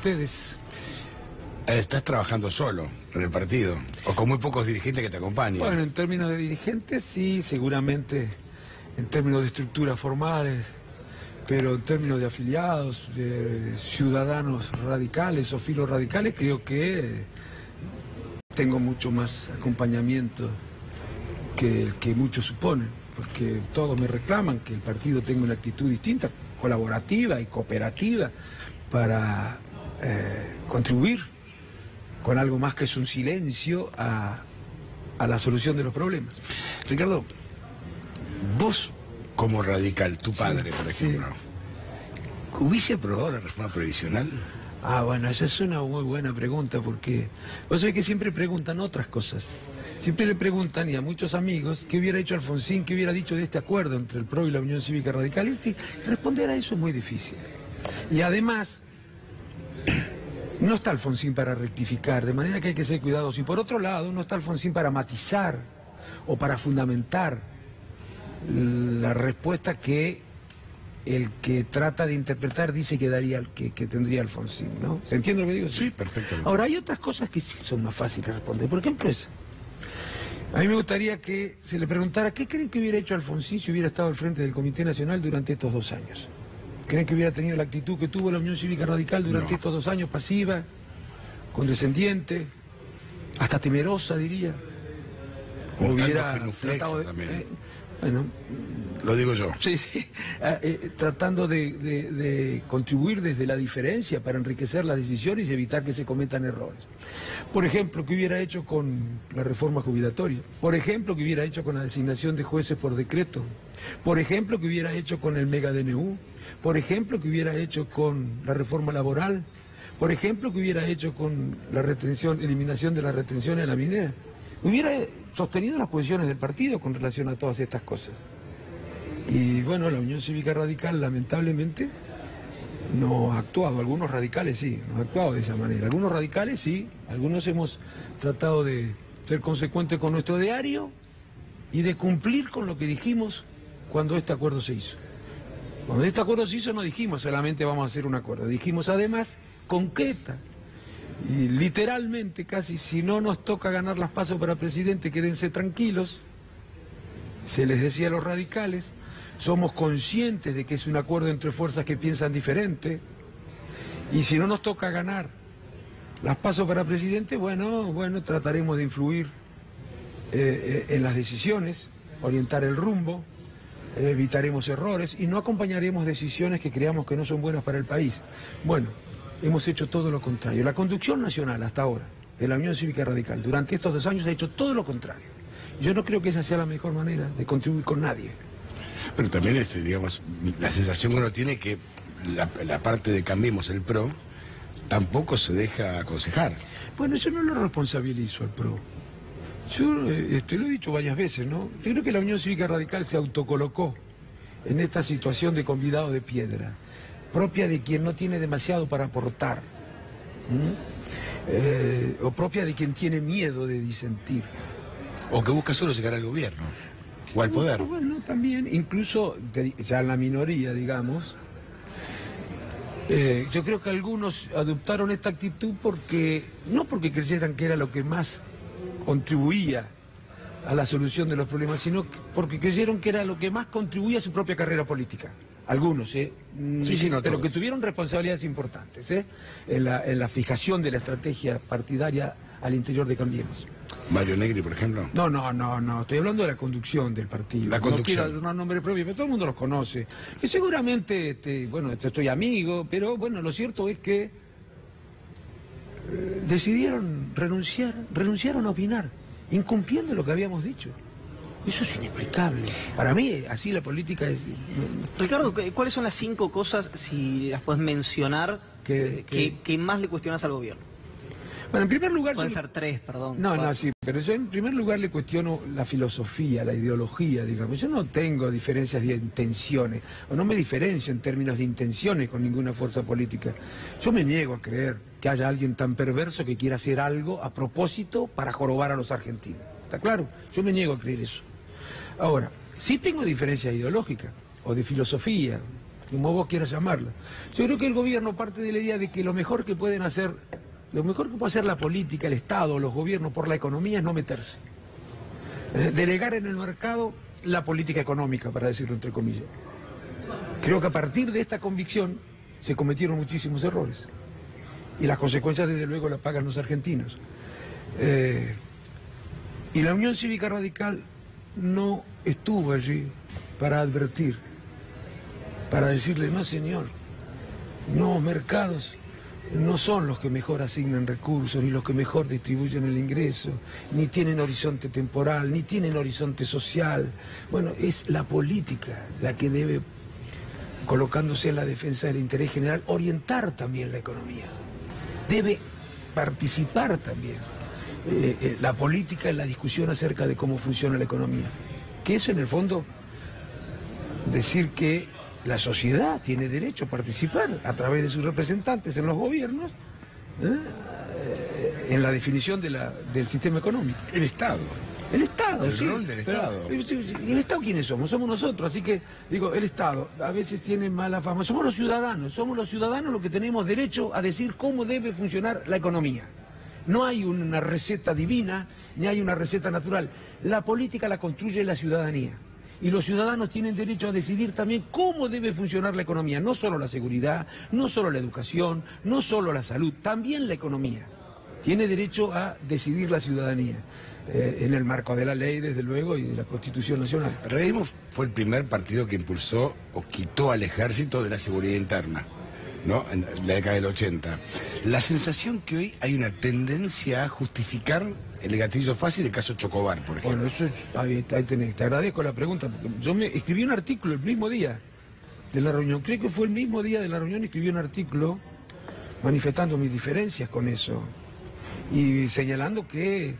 ustedes. ¿Estás trabajando solo en el partido? ¿O con muy pocos dirigentes que te acompañan? Bueno, en términos de dirigentes, sí, seguramente en términos de estructuras formales, pero en términos de afiliados, de ciudadanos radicales o filos radicales, creo que tengo mucho más acompañamiento que el que muchos suponen, porque todos me reclaman que el partido tenga una actitud distinta, colaborativa y cooperativa, para contribuir con algo más que es un silencio a la solución de los problemas. Ricardo, vos como radical, tu padre, Sí, por ejemplo, ¿hubiese aprobado la reforma previsional? Ah, bueno, esa es una muy buena pregunta, porque vos sabés que siempre preguntan otras cosas. Siempre le preguntan, y a muchos amigos, qué hubiera hecho Alfonsín, qué hubiera dicho de este acuerdo entre el PRO y la Unión Cívica Radical. Y sí, responder a eso es muy difícil. Y además, no está Alfonsín para rectificar, de manera que hay que ser cuidadosos. Y por otro lado, no está Alfonsín para matizar o para fundamentar la respuesta que el que trata de interpretar dice que daría, que tendría Alfonsín, ¿no? ¿Se entiende lo que digo? Sí, perfectamente. Ahora, hay otras cosas que sí son más fáciles de responder. Por ejemplo, esa. A mí me gustaría que se le preguntara qué creen que hubiera hecho Alfonsín si hubiera estado al frente del Comité Nacional durante estos 2 años. ¿Creen que hubiera tenido la actitud que tuvo la Unión Cívica Radical durante estos 2 años, pasiva, condescendiente, hasta temerosa, diría? ¿O hubiera tratado de, también. Bueno, Lo digo yo. sí, tratando de contribuir desde la diferencia para enriquecer las decisiones y evitar que se cometan errores? Por ejemplo, ¿qué hubiera hecho con la reforma jubilatoria? Por ejemplo, ¿qué hubiera hecho con la designación de jueces por decreto? Por ejemplo, ¿qué hubiera hecho con el mega DNU? Por ejemplo, ¿qué hubiera hecho con la reforma laboral? Por ejemplo, ¿qué hubiera hecho con la eliminación de las retenciones a la minera? Hubiera sostenido las posiciones del partido con relación a todas estas cosas. Y bueno, la Unión Cívica Radical lamentablemente no ha actuado. Algunos radicales sí, no ha actuado de esa manera. Algunos radicales sí, algunos hemos tratado de ser consecuentes con nuestro diario y de cumplir con lo que dijimos cuando este acuerdo se hizo. Cuando este acuerdo se hizo no dijimos solamente vamos a hacer un acuerdo, dijimos además concreta y literalmente casi, si no nos toca ganar las pasos para presidente, quédense tranquilos. Se les decía a los radicales, somos conscientes de que es un acuerdo entre fuerzas que piensan diferente, y si no nos toca ganar las pasos para presidente, bueno, trataremos de influir en las decisiones, orientar el rumbo, evitaremos errores y no acompañaremos decisiones que creamos que no son buenas para el país. Bueno, hemos hecho todo lo contrario. La conducción nacional hasta ahora de la Unión Cívica Radical durante estos 2 años ha hecho todo lo contrario. Yo no creo que esa sea la mejor manera de contribuir con nadie. Pero también, digamos, la sensación que uno tiene que la parte de Cambiemos, el PRO, tampoco se deja aconsejar. Bueno, yo no lo responsabilizo al PRO. Yo lo he dicho varias veces, ¿no? Yo creo que la Unión Cívica Radical se autocolocó en esta situación de convidado de piedra, propia de quien no tiene demasiado para aportar, o propia de quien tiene miedo de disentir. O que busca solo llegar al gobierno, o al poder. Bueno, también, incluso ya en la minoría, digamos, yo creo que algunos adoptaron esta actitud no porque creyeran que era lo que más contribuía a la solución de los problemas, sino porque creyeron que era lo que más contribuía a su propia carrera política. Algunos, Sí, no pero todos. que tuvieron responsabilidades importantes en la fijación de la estrategia partidaria al interior de Cambiemos. Mario Negri, por ejemplo. No, estoy hablando de la conducción del partido. La conducción. No quiero dar un nombre propio, pero todo el mundo los conoce. Que seguramente, estoy amigo, pero bueno, lo cierto es que decidieron renunciaron a opinar, incumpliendo lo que habíamos dicho. Eso es inexplicable. Para mí, así la política es... Ricardo, ¿cuáles son las 5 cosas, si las puedes mencionar, que más le cuestionas al gobierno? Bueno, en primer lugar... Pueden ser 3, perdón. No, sí, pero yo en primer lugar le cuestiono la filosofía, la ideología, digamos. Yo no tengo diferencias de intenciones, o no me diferencio en términos de intenciones con ninguna fuerza política. Yo me niego a creer que haya alguien tan perverso que quiera hacer algo a propósito para jorobar a los argentinos. ¿Está claro? Yo me niego a creer eso. Ahora, sí tengo diferencias ideológicas o de filosofía. como vos quieras llamarla. Yo creo que el gobierno parte de la idea de que lo mejor que puede hacer la política, el Estado, los gobiernos por la economía es no meterse. Delegar en el mercado la política económica, para decirlo entre comillas. Creo que a partir de esta convicción se cometieron muchísimos errores. Y las consecuencias, desde luego, las pagan los argentinos. Y la Unión Cívica Radical no estuvo allí para advertir, para decirle, no señor, no, mercados no son los que mejor asignan recursos, ni los que mejor distribuyen el ingreso, ni tienen horizonte temporal, ni tienen horizonte social. Bueno, es la política la que debe, colocándose en la defensa del interés general, orientar también la economía. Debe participar también la política en la discusión acerca de cómo funciona la economía. Que es, en el fondo, decir que la sociedad tiene derecho a participar a través de sus representantes en los gobiernos, en la definición del sistema económico. El Estado. El Estado, el sí. rol del Estado. ¿Y el Estado quiénes somos? Somos nosotros. Así que, digo, el Estado a veces tiene mala fama. Somos los ciudadanos los que tenemos derecho a decir cómo debe funcionar la economía. No hay una receta divina, ni hay una receta natural. La política la construye la ciudadanía. Y los ciudadanos tienen derecho a decidir también cómo debe funcionar la economía. No solo la seguridad, no solo la educación, no solo la salud, también la economía. Tiene derecho a decidir la ciudadanía. En el marco de la ley, desde luego, y de la Constitución Nacional. El radicalismo fue el primer partido que impulsó o quitó al ejército de la seguridad interna, ¿no? En la década del 80. La sensación que hoy hay una tendencia a justificar el gatillo fácil del caso Chocobar, por ejemplo. Bueno, eso es, ahí tenés, te agradezco la pregunta, porque yo escribí un artículo el mismo día de la reunión, creo que fue el mismo día de la reunión, escribí un artículo manifestando mis diferencias con eso y señalando que,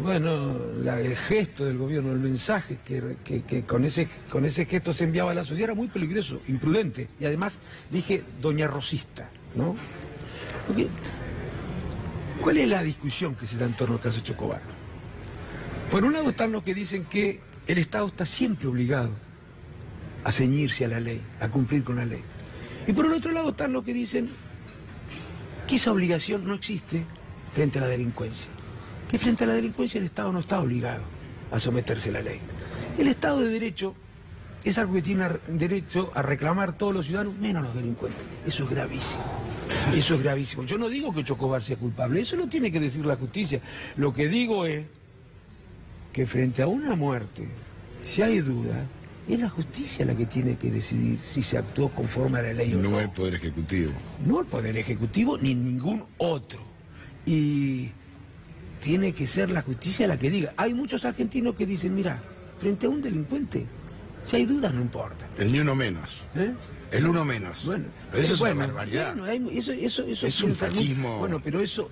bueno, el gesto del gobierno, el mensaje que con ese gesto se enviaba a la sociedad era muy peligroso, imprudente, y además dije doña Rosista, ¿no? Porque, ¿cuál es la discusión que se da en torno al caso Chocobar? Por un lado están los que dicen que el Estado está siempre obligado a ceñirse a la ley, a cumplir con la ley. Y por el otro lado están los que dicen que esa obligación no existe frente a la delincuencia. Que frente a la delincuencia el Estado no está obligado a someterse a la ley. El Estado de Derecho es algo que tiene derecho a reclamar todos los ciudadanos, menos los delincuentes. Eso es gravísimo. Eso es gravísimo. Yo no digo que Chocobar sea culpable, eso lo tiene que decir la justicia. Lo que digo es que frente a una muerte, si hay duda, es la justicia la que tiene que decidir si se actuó conforme a la ley o no. No el Poder Ejecutivo. No el Poder Ejecutivo ni ningún otro. Y tiene que ser la justicia la que diga. Hay muchos argentinos que dicen, mira, frente a un delincuente, si hay dudas no importa. El ni uno menos. El uno menos. Bueno, pero eso es una barbaridad. Bueno, eso es un fascismo. Bueno, pero eso,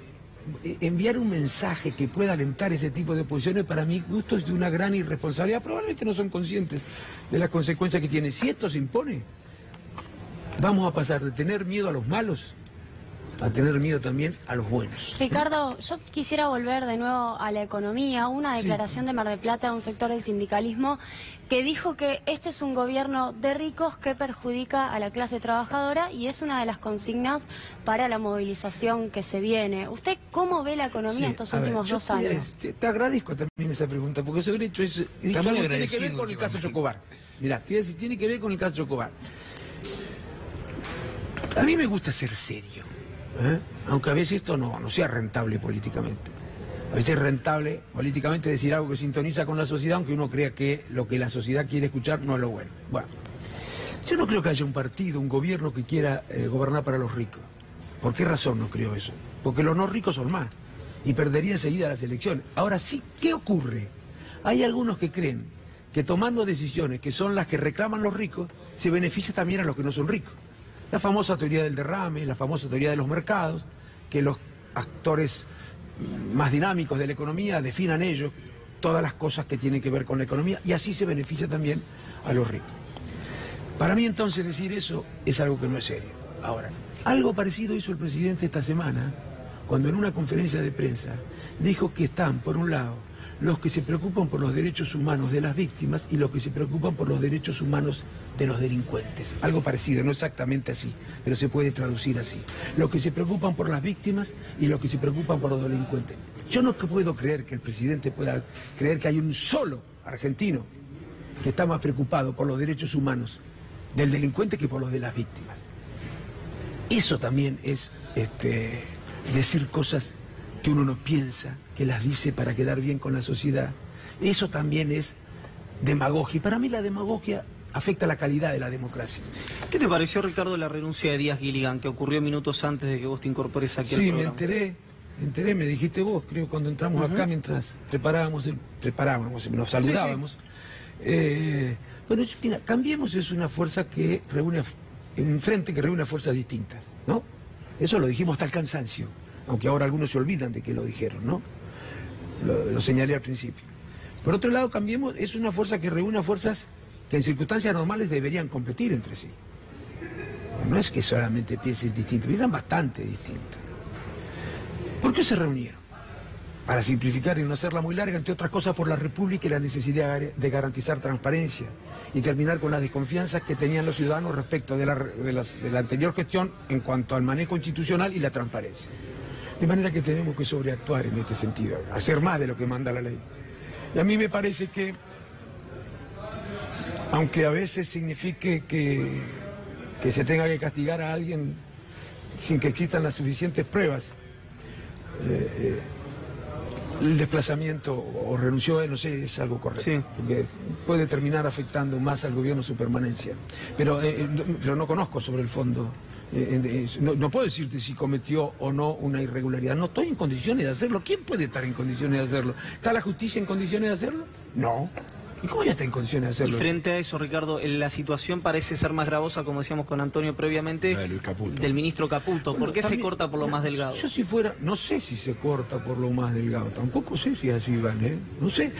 enviar un mensaje que pueda alentar ese tipo de posiciones, para mi gusto, es de una gran irresponsabilidad. Probablemente no son conscientes de las consecuencias que tiene. Si esto se impone, vamos a pasar de tener miedo a los malos a tener miedo también a los buenos. Ricardo, yo quisiera volver de nuevo a la economía. Una declaración de Mar del Plata de un sector del sindicalismo que dijo que este es un gobierno de ricos que perjudica a la clase trabajadora y es una de las consignas para la movilización que se viene. ¿Usted cómo ve la economía estos últimos 2 años? Te agradezco también esa pregunta, porque sobre hecho tiene que ver con el caso Chocobar. Mirá, te voy a decir, tiene que ver con el caso Chocobar. A mí me gusta ser serio. Aunque a veces esto no sea rentable políticamente. A veces es rentable políticamente decir algo que sintoniza con la sociedad, aunque uno crea que lo que la sociedad quiere escuchar no es lo bueno. Bueno, yo no creo que haya un partido, un gobierno que quiera gobernar para los ricos. ¿Por qué razón no creo eso? Porque los no ricos son más y perdería enseguida las elecciones. Ahora sí, ¿qué ocurre? Hay algunos que creen que tomando decisiones que son las que reclaman los ricos, se beneficia también a los que no son ricos. La famosa teoría del derrame, la famosa teoría de los mercados, que los actores más dinámicos de la economía definan ellos todas las cosas que tienen que ver con la economía y así se beneficia también a los ricos. Para mí entonces decir eso es algo que no es serio. Ahora, algo parecido hizo el presidente esta semana cuando en una conferencia de prensa dijo que están, por un lado, los que se preocupan por los derechos humanos de las víctimas y los que se preocupan por los derechos humanos de los delincuentes. Algo parecido, no exactamente así, pero se puede traducir así. Los que se preocupan por las víctimas y los que se preocupan por los delincuentes. Yo no puedo creer que el presidente pueda creer que hay un solo argentino que está más preocupado por los derechos humanos del delincuente que por los de las víctimas. Eso también es decir cosas que uno no piensa, que las dice para quedar bien con la sociedad. Eso también es demagogia. Y para mí la demagogia afecta la calidad de la democracia. ¿Qué te pareció, Ricardo, la renuncia de Díaz Gilligan, que ocurrió minutos antes de que vos te incorpores aquí al programa? Sí, me enteré, me dijiste vos, creo, cuando entramos acá, mientras nos saludábamos. Bueno, mira, Cambiemos es una fuerza que reúne, un frente que reúne fuerzas distintas, ¿no? Eso lo dijimos hasta el cansancio, aunque ahora algunos se olvidan de que lo dijeron, ¿no? Lo señalé al principio. Por otro lado, Cambiemos es una fuerza que reúne fuerzas que en circunstancias normales deberían competir entre sí. No es que solamente piensen distinto, piensan bastante distinto. ¿Por qué se reunieron? Para simplificar y no hacerla muy larga, entre otras cosas por la República y la necesidad de garantizar transparencia y terminar con las desconfianzas que tenían los ciudadanos respecto de la anterior gestión en cuanto al manejo institucional y la transparencia. De manera que tenemos que sobreactuar en este sentido, hacer más de lo que manda la ley. Y a mí me parece que, aunque a veces signifique que se tenga que castigar a alguien sin que existan las suficientes pruebas, el desplazamiento o renunció, no sé, es algo correcto, sí, porque puede terminar afectando más al gobierno su permanencia. Pero no conozco sobre el fondo. No puedo decirte si cometió o no una irregularidad. No estoy en condiciones de hacerlo. ¿Quién puede estar en condiciones de hacerlo? ¿Está la justicia en condiciones de hacerlo? No. ¿Y cómo ya está en condiciones de hacerlo? Y frente a eso, Ricardo, la situación parece ser más gravosa, como decíamos con Antonio previamente, del ministro Caputo. Bueno, ¿por qué se corta por lo más delgado? Yo si fuera, no sé si se corta por lo más delgado, tampoco sé si así van, ¿eh? No sé.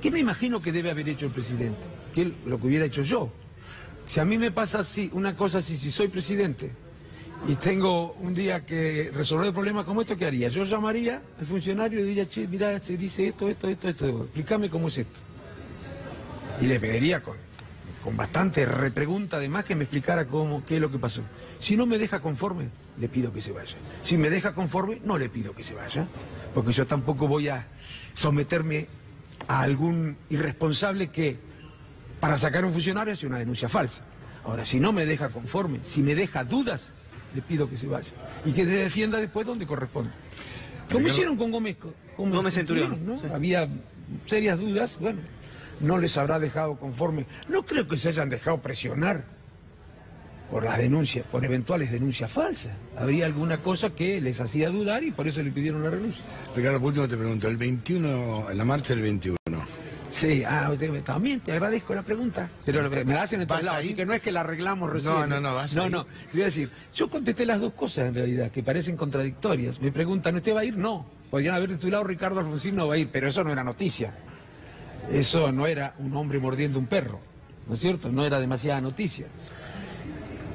¿Qué me imagino que debe haber hecho el presidente? Lo que hubiera hecho yo. Si a mí me pasa así, una cosa así, si soy presidente y tengo un día que resolver el problema como esto, ¿qué haría? Yo llamaría al funcionario y le diría, che, mirá, se dice esto, explícame cómo es esto. Y le pediría con bastante repregunta además que me explicara qué es lo que pasó. Si no me deja conforme, le pido que se vaya. Si me deja conforme, no le pido que se vaya, porque yo tampoco voy a someterme a algún irresponsable que para sacar a un funcionario hace una denuncia falsa. Ahora, si no me deja conforme, si me deja dudas, le pido que se vaya. Y que se defienda después donde corresponde. Como hicieron con Gómez Centurión, ¿no? Sí. Había serias dudas, bueno, no les habrá dejado conforme. No creo que se hayan dejado presionar por las denuncias, por eventuales denuncias falsas. Habría alguna cosa que les hacía dudar y por eso le pidieron la renuncia. Ricardo, por último te pregunto, el 21, en la marcha del 21. Sí, también te agradezco la pregunta, pero me la hacen en todos lados, así que no es que la arreglamos recién. No, te voy a decir, yo contesté las dos cosas en realidad, que parecen contradictorias. Me preguntan, ¿usted va a ir? No. Podrían haber titulado Ricardo Alfonsín no va a ir, pero eso no era noticia. Eso no era un hombre mordiendo un perro, ¿no es cierto? No era demasiada noticia.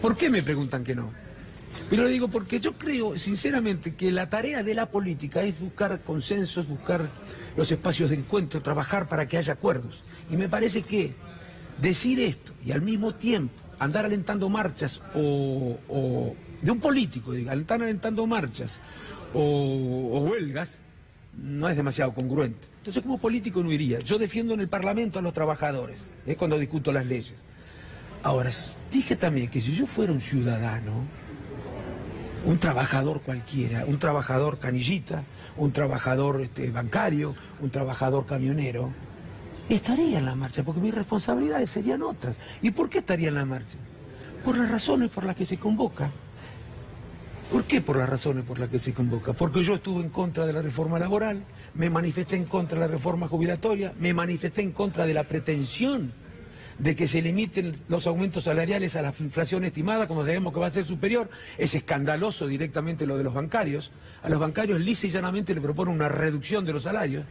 ¿Por qué me preguntan que no? Pero lo digo porque yo creo, sinceramente, que la tarea de la política es buscar consensos, buscar los espacios de encuentro, trabajar para que haya acuerdos. Y me parece que decir esto y al mismo tiempo andar alentando marchas o de un político, estar alentando marchas o huelgas, no es demasiado congruente. Entonces, como político no iría. Yo defiendo en el Parlamento a los trabajadores, cuando discuto las leyes. Ahora, dije también que si yo fuera un ciudadano, un trabajador cualquiera, un trabajador canillita, un trabajador bancario, un trabajador camionero, estaría en la marcha, porque mis responsabilidades serían otras. ¿Y por qué estaría en la marcha? Por las razones por las que se convoca. ¿Por qué por las razones por las que se convoca? Porque yo estuve en contra de la reforma laboral, me manifesté en contra de la reforma jubilatoria, me manifesté en contra de la pretensión de que se limiten los aumentos salariales a la inflación estimada, como sabemos que va a ser superior. Es escandaloso directamente lo de los bancarios. A los bancarios lisa y llanamente le proponen una reducción de los salarios.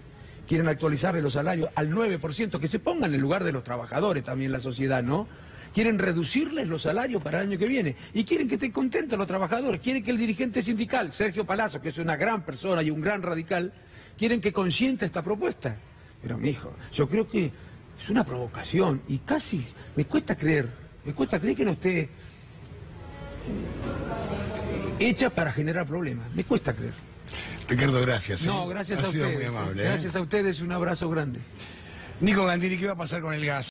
Quieren actualizarle los salarios al 9%, que se pongan en el lugar de los trabajadores también la sociedad, ¿no? Quieren reducirles los salarios para el año que viene. Y quieren que estén contentos los trabajadores. Quieren que el dirigente sindical, Sergio Palazzo, que es una gran persona y un gran radical, quieren que consienta esta propuesta. Pero, mijo, yo creo que es una provocación y casi me cuesta creer que no esté hecha para generar problemas. Me cuesta creer. Ricardo, gracias. No, gracias a ustedes. Muy amable, Gracias a ustedes, un abrazo grande. Nico Gandini, ¿qué va a pasar con el gas?